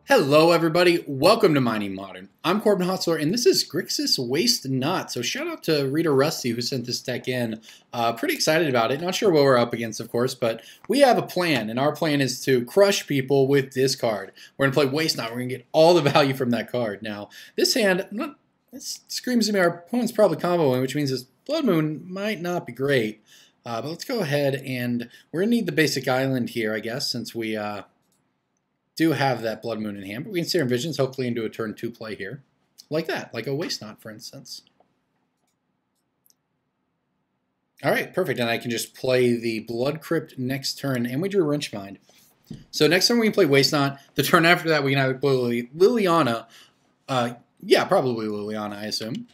Hello everybody, welcome to Mining Modern. I'm Corbin Hostler and this is Grixis Waste Not. So shout out to Rita Rusty who sent this deck in. Pretty excited about it. Not sure what we're up against of course, but we have a plan and our plan is to crush people with discard. We're going to play Waste Not. We're going to get all the value from that card. Now this hand, it screams to me our opponent's probably comboing, which means this Blood Moon might not be great. But let's go ahead and we're going to need the basic island here I guess since we do have that Blood Moon in hand, but we can Serum Visions hopefully into a turn 2 play here. Like that, like a Waste Not, for instance. Alright, perfect, and I can just play the Blood Crypt next turn, and we drew Wrenchmind. So next turn we can play Waste Not. The turn after that we can either play Liliana. Yeah, probably Liliana, I assume.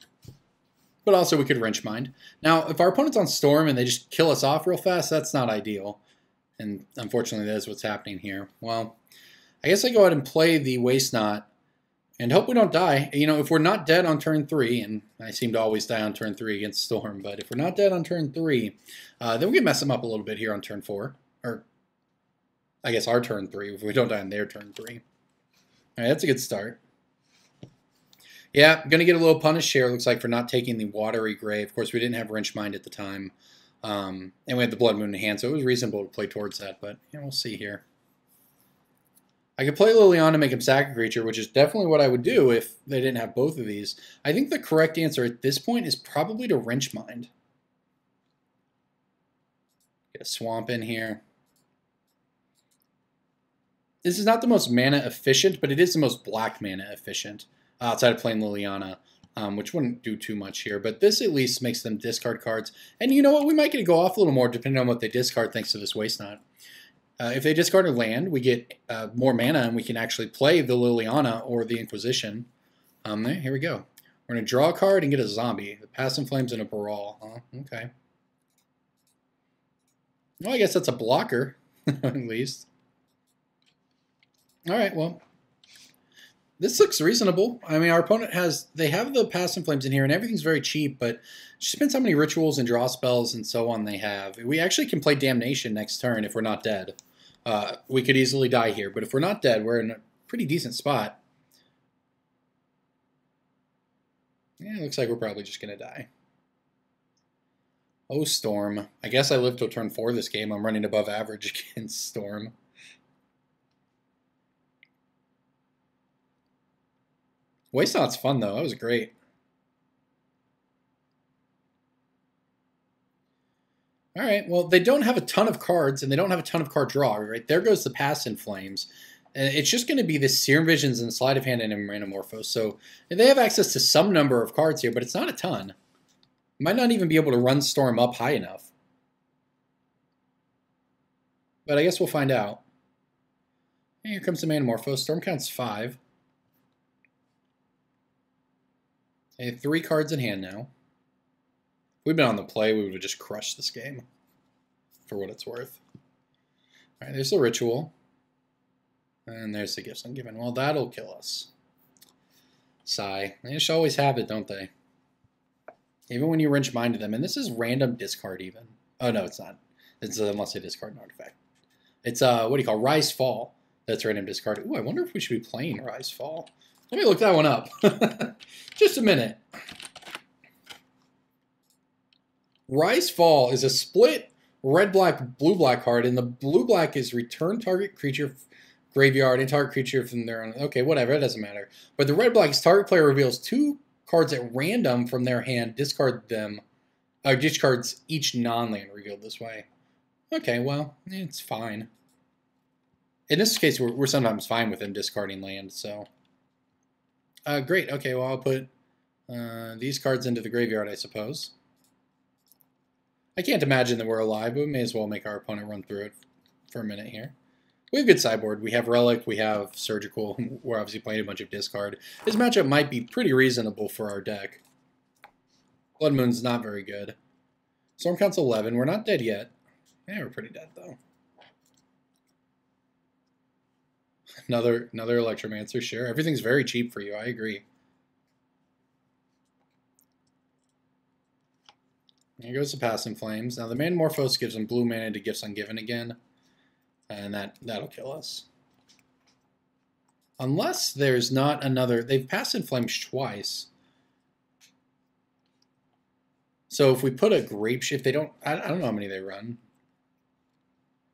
But also we could Wrenchmind. Now, if our opponent's on Storm and they just kill us off real fast, that's not ideal. And unfortunately that is what's happening here. Well, I guess I go ahead and play the Waste Not and hope we don't die. You know, if we're not dead on turn 3, and I seem to always die on turn 3 against Storm, but if we're not dead on turn 3, then we can mess them up a little bit here on turn 4. Or, I guess our turn 3, if we don't die on their turn 3. Alright, that's a good start. Yeah, going to get a little punish here, looks like, for not taking the Watery Grave. Of course, we didn't have Wrenchmind at the time. And we had the Blood Moon in hand, so it was reasonable to play towards that, but you know, we'll see here. I could play Liliana to make him sack a creature, which is definitely what I would do if they didn't have both of these. I think the correct answer at this point is probably to Wrenchmind. Get a Swamp in here. This is not the most mana efficient, but it is the most black mana efficient outside of playing Liliana, which wouldn't do too much here. But this at least makes them discard cards. And you know what? We might get to go off a little more depending on what they discard thanks to this Waste Not. If they discard a land, we get more mana and we can actually play the Liliana or the Inquisition. Here we go. We're going to draw a card and get a zombie. The Past in Flames and a Brawl. Oh, okay. Well, I guess that's a blocker, at least. Alright, well. This looks reasonable. I mean, our opponent they have the Past in Flames in here and everything's very cheap, but it just depends how many rituals and draw spells and so on they have. We actually can play Damnation next turn if we're not dead. We could easily die here, but if we're not dead, we're in a pretty decent spot. Yeah, it looks like we're probably just going to die. Oh, Storm. I guess I live till turn 4 this game. I'm running above average against Storm. Waste Not's fun, though. That was great. Alright, well, they don't have a ton of cards, and they don't have a ton of card draw, right? There goes the Past in Flames. And it's just going to be the Serum Visions and Sleight of Hand and Manamorphose. So they have access to some number of cards here, but it's not a ton. Might not even be able to run Storm up high enough. But I guess we'll find out. And here comes the Manamorphose. Storm counts 5. They have 3 cards in hand now. If we'd been on the play, we would have just crushed this game, for what it's worth. All right, there's the Ritual. And there's the Gifts Ungiven. Well, that'll kill us. Sigh. They just always have it, don't they? Even when you Wrenchmind to them. And this is random discard even. Oh, no, it's not. It's unless they discard an artifact. It's, what do you call Rise Fall. That's random discard. Ooh, I wonder if we should be playing Rise Fall. Let me look that one up. Just a minute. Rise Fall is a split red-black, blue-black card, and the blue-black is return target creature graveyard and target creature from their own. Okay, whatever, it doesn't matter. But the red-black is target player reveals 2 cards at random from their hand, discards each non-land revealed this way. Okay, well, it's fine. In this case, we're sometimes fine with them discarding land, so... great. Okay, well, I'll put these cards into the graveyard, I suppose. I can't imagine that we're alive, but we may as well make our opponent run through it for a minute here. We have good sideboard. We have Relic, we have Surgical. We're obviously playing a bunch of discard. This matchup might be pretty reasonable for our deck. Blood Moon's not very good. Storm counts 11. We're not dead yet. Yeah, we're pretty dead, though. Another Electromancer, sure. Everything's very cheap for you, I agree. Here goes the Past in Flames. Now the Manamorphose gives them blue mana to Gifts Ungiven again. And that'll kill us. Unless there's not another... They've passed in Flames twice. So if we put a Grape Shift, they don't... I don't know how many they run.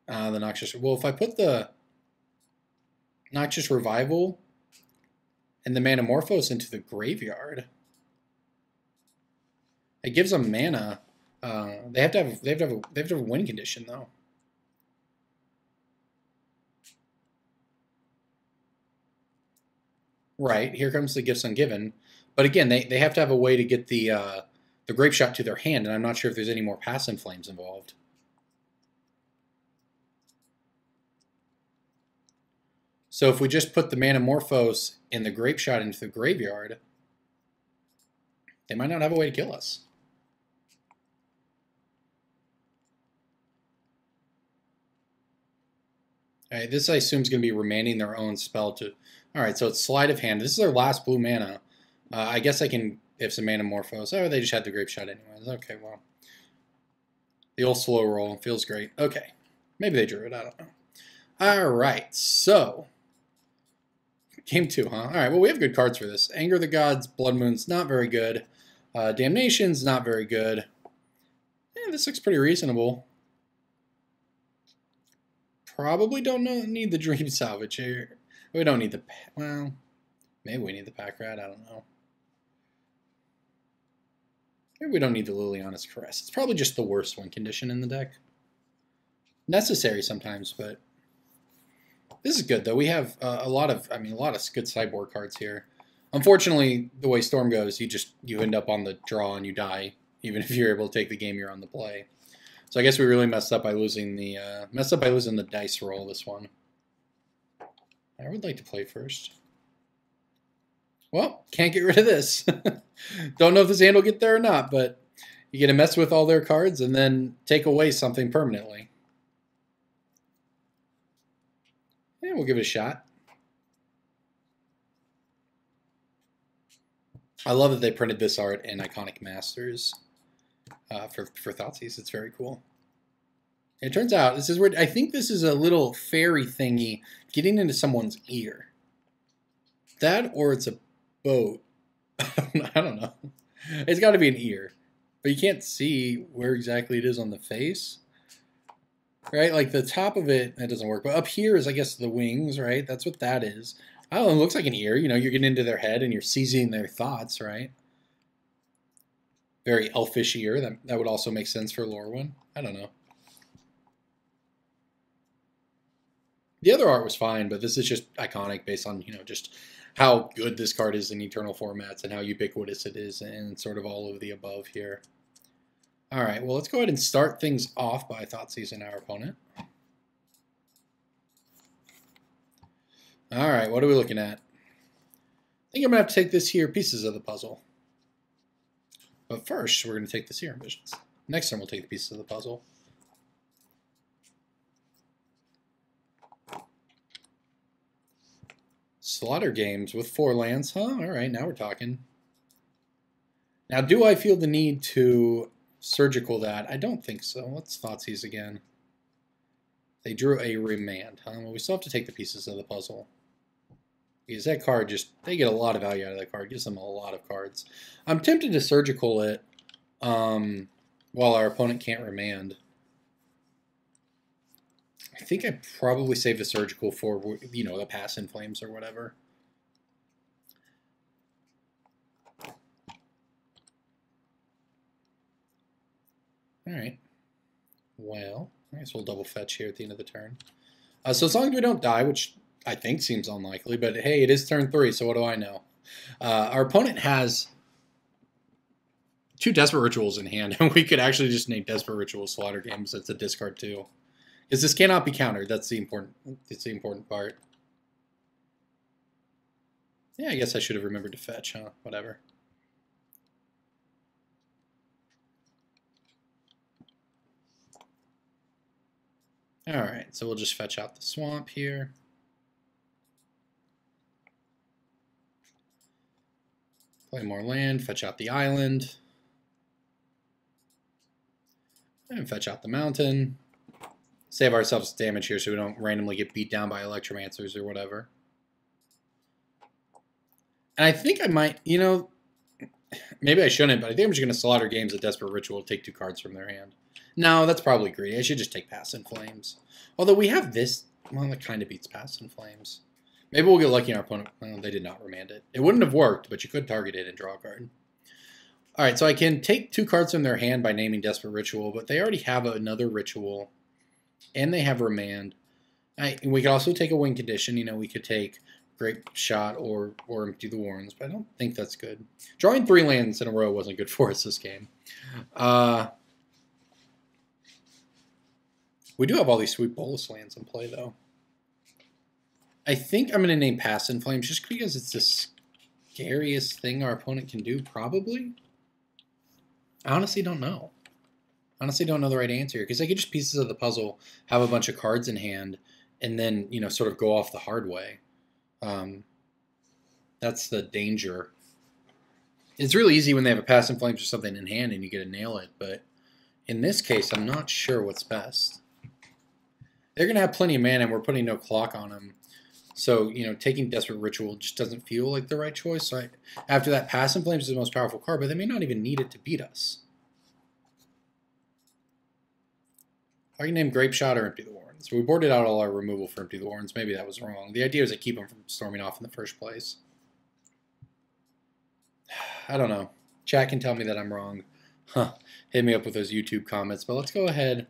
The Noxious... Well, if I put the Noxious Revival and the Manamorphose into the graveyard, it gives them mana. They have to have a win condition, though. Right, here comes the Gifts Ungiven. But again, they have to have a way to get the Grape Shot to their hand, and I'm not sure if there's any more Pass in Flames involved. So if we just put the Manamorphose and the Grape Shot into the graveyard, they might not have a way to kill us. All right, this I assume is going to be remanding their own spell to... All right, so it's Sleight of Hand. This is their last blue mana. I guess I can... If some Manamorphose... Oh, they just had the Grape Shot anyways. Okay, well. The old slow roll feels great. Okay. Maybe they drew it. I don't know. All right, so... Game 2, huh? All right, well, we have good cards for this. Anger of the Gods, Blood Moon's not very good. Damnation's not very good. Yeah, this looks pretty reasonable. Probably don't need the Dream Salvage here. We don't need the... Well, maybe we need the Pack Rat. I don't know. Maybe we don't need the Liliana's Caress. It's probably just the worst win condition in the deck. Necessary sometimes, but... This is good, though. We have a lot of good sideboard cards here. Unfortunately, the way Storm goes, you end up on the draw and you die, even if you're able to take the game you're on the play. So I guess we really messed up by losing the dice roll this one. I would like to play first. Well, can't get rid of this. Don't know if this hand will get there or not, but you get to mess with all their cards and then take away something permanently. Yeah, we'll give it a shot. I love that they printed this art in Iconic Masters for Thoughtseize. It's very cool. It turns out, this is where I think this is a little fairy thingy getting into someone's ear. That or it's a boat. I don't know. It's got to be an ear. But you can't see where exactly it is on the face. Right? Like the top of it, that doesn't work. But up here is, I guess, the wings, right? That's what that is. I don't know, it looks like an ear. You know, you're getting into their head and you're seizing their thoughts, right? Very elfish ear. That would also make sense for Lorwyn. I don't know. The other art was fine, but this is just iconic based on, you know, just how good this card is in Eternal formats and how ubiquitous it is and sort of all of the above here. All right, well, let's go ahead and start things off by Thoughtseizing our opponent. All right, what are we looking at? I think I'm going to have to take this here, Pieces of the Puzzle. But first, we're going to take this here, Visions. Next time, we'll take the Pieces of the Puzzle. Slaughter Games with 4 lands, huh? All right, now we're talking. Now, do I feel the need to surgical that? I don't think so. Let's Thoughtseize again. They drew a Remand, huh? Well, we still have to take the Pieces of the Puzzle. Because that card just, they get a lot of value out of that card. It gives them a lot of cards. I'm tempted to surgical it while our opponent can't Remand. I think I probably saved a surgical for, you know, the Pass in Flames or whatever. All right. Well, I guess we'll double fetch here at the end of the turn. So as long as we don't die, which I think seems unlikely, but hey, it is turn 3, so what do I know? Our opponent has 2 Desperate Rituals in hand, and we could actually just name Desperate Ritual Slaughter Games. That's a discard too. Because this cannot be countered. That's the important part. Yeah, I guess I should have remembered to fetch, huh? Whatever. Alright, so we'll just fetch out the swamp here. Play more land, fetch out the island. And fetch out the mountain. Save ourselves damage here so we don't randomly get beat down by Electromancers or whatever. And I think I might, you know, maybe I shouldn't, but I think I'm just going to slaughter games of Desperate Ritual, take 2 cards from their hand. No, that's probably greedy. I should just take Pass in Flames. Although we have this, well, that kind of beats Pass in Flames. Maybe we'll get lucky in our opponent. Well, they did not remand it. It wouldn't have worked, but you could target it and draw a card. All right, so I can take 2 cards from their hand by naming Desperate Ritual, but they already have another Ritual, and they have Remand. We could also take a win condition. You know, we could take Great Shot or Empty the Warrens, but I don't think that's good. Drawing 3 lands in a row wasn't good for us this game. We do have all these sweet Bolus lands in play, though. I think I'm going to name Pass in Flames just because it's the scariest thing our opponent can do, probably. I honestly don't know. Honestly don't know the right answer here, because I could just pieces of the puzzle, have a bunch of cards in hand, and then, you know, sort of go off the hard way. That's the danger. It's really easy when they have a Pass in Flames or something in hand and you get to nail it, but in this case, I'm not sure what's best. They're going to have plenty of mana, and we're putting no clock on them. So, you know, taking Desperate Ritual just doesn't feel like the right choice. So after that, Pass in Flames is the most powerful card, but they may not even need it to beat us. I can name Grape Shot or Empty the Warrens. We boarded out all our removal for Empty the Warrens. Maybe that was wrong. The idea is to keep them from storming off in the first place. I don't know. Chat can tell me that I'm wrong. Huh. Hit me up with those YouTube comments. But let's go ahead.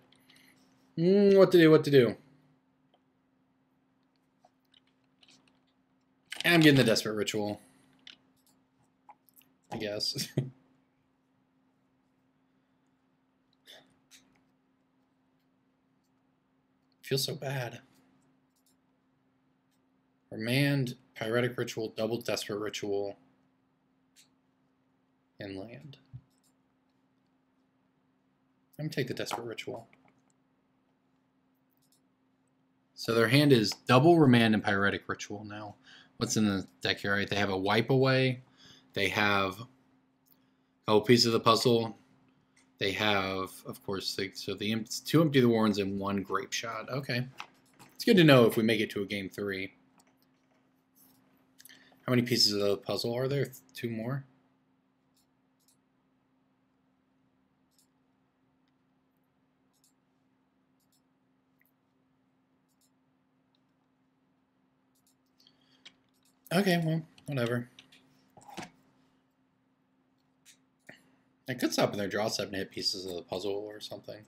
What to do? I'm getting the Desperate Ritual, I guess. Feels so bad. Remand, Pyretic Ritual, double Desperate Ritual, and land. I'm going to take the Desperate Ritual. So their hand is double Remand and Pyretic Ritual now. What's in the deck here, right? They have a Wipe Away. They have a couple pieces of the puzzle. They have, of course, so the 2 Empty the Warrens and 1 Grape Shot. Okay. It's good to know if we make it to a game 3. How many pieces of the puzzle are there? 2 more? Okay, well, whatever. I could stop in their draw step and hit pieces of the puzzle or something.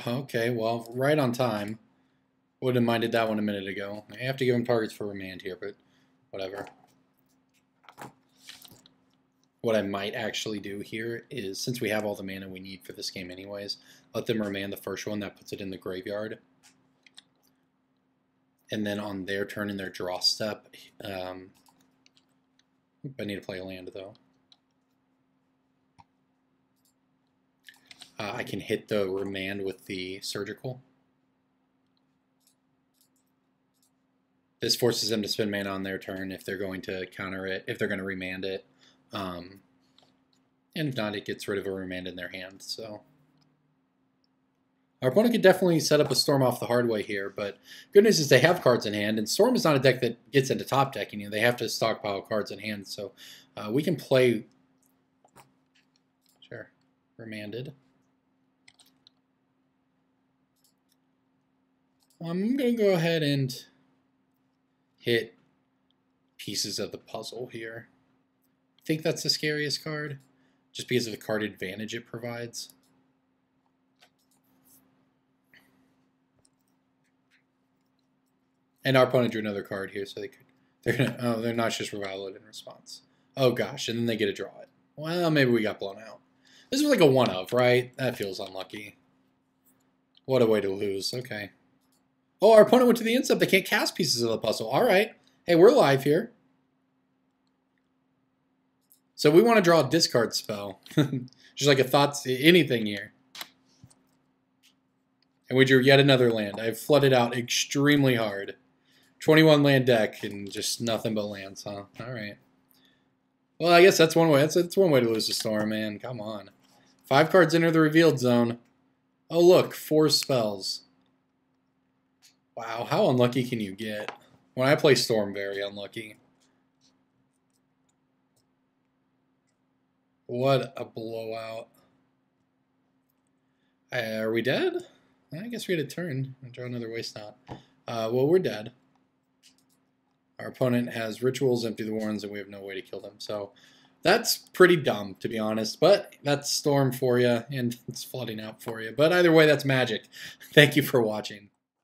Okay, well, right on time. Would have minded that one a minute ago. I have to give them targets for Remand here, but whatever. What I might actually do here is, since we have all the mana we need for this game anyways, let them Remand the first one. That puts it in the graveyard. And then on their turn in their draw step, I need to play a land, though. I can hit the Remand with the Surgical. This forces them to spend mana on their turn if they're going to counter it, if they're going to Remand it. And if not, it gets rid of a Remand in their hand. So our opponent could definitely set up a Storm off the hard way here, but good news is they have cards in hand, and Storm is not a deck that gets into top decking. You know, they have to stockpile cards in hand, so we can play. Sure, Remanded. I'm going to go ahead and hit pieces of the puzzle here. I think that's the scariest card, just because of the card advantage it provides. And our opponent drew another card here, so they're not just revival it in response. Oh gosh, and then they get to draw it. Well, maybe we got blown out. This was like a 1-of, right? That feels unlucky. What a way to lose. Okay. Oh, our opponent went to the instep. They can't cast pieces of the puzzle. All right. Hey, we're live here. So we want to draw a discard spell. Just like a thoughts, anything here. And we drew yet another land. I've flooded out extremely hard. 21 land deck and just nothing but lands, huh? All right. Well, I guess that's one way. That's one way to lose a Storm, man. Come on. 5 cards enter the revealed zone. Oh, look. 4 spells. Wow, how unlucky can you get? When I play Storm, very unlucky. What a blowout. Are we dead? I guess we had a turn. I'll draw another Waste Not. Well, we're dead. Our opponent has Rituals, Empty the Warrens, and we have no way to kill them. So that's pretty dumb, to be honest. But that's Storm for you, and it's flooding out for you. But either way, that's Magic. Thank you for watching.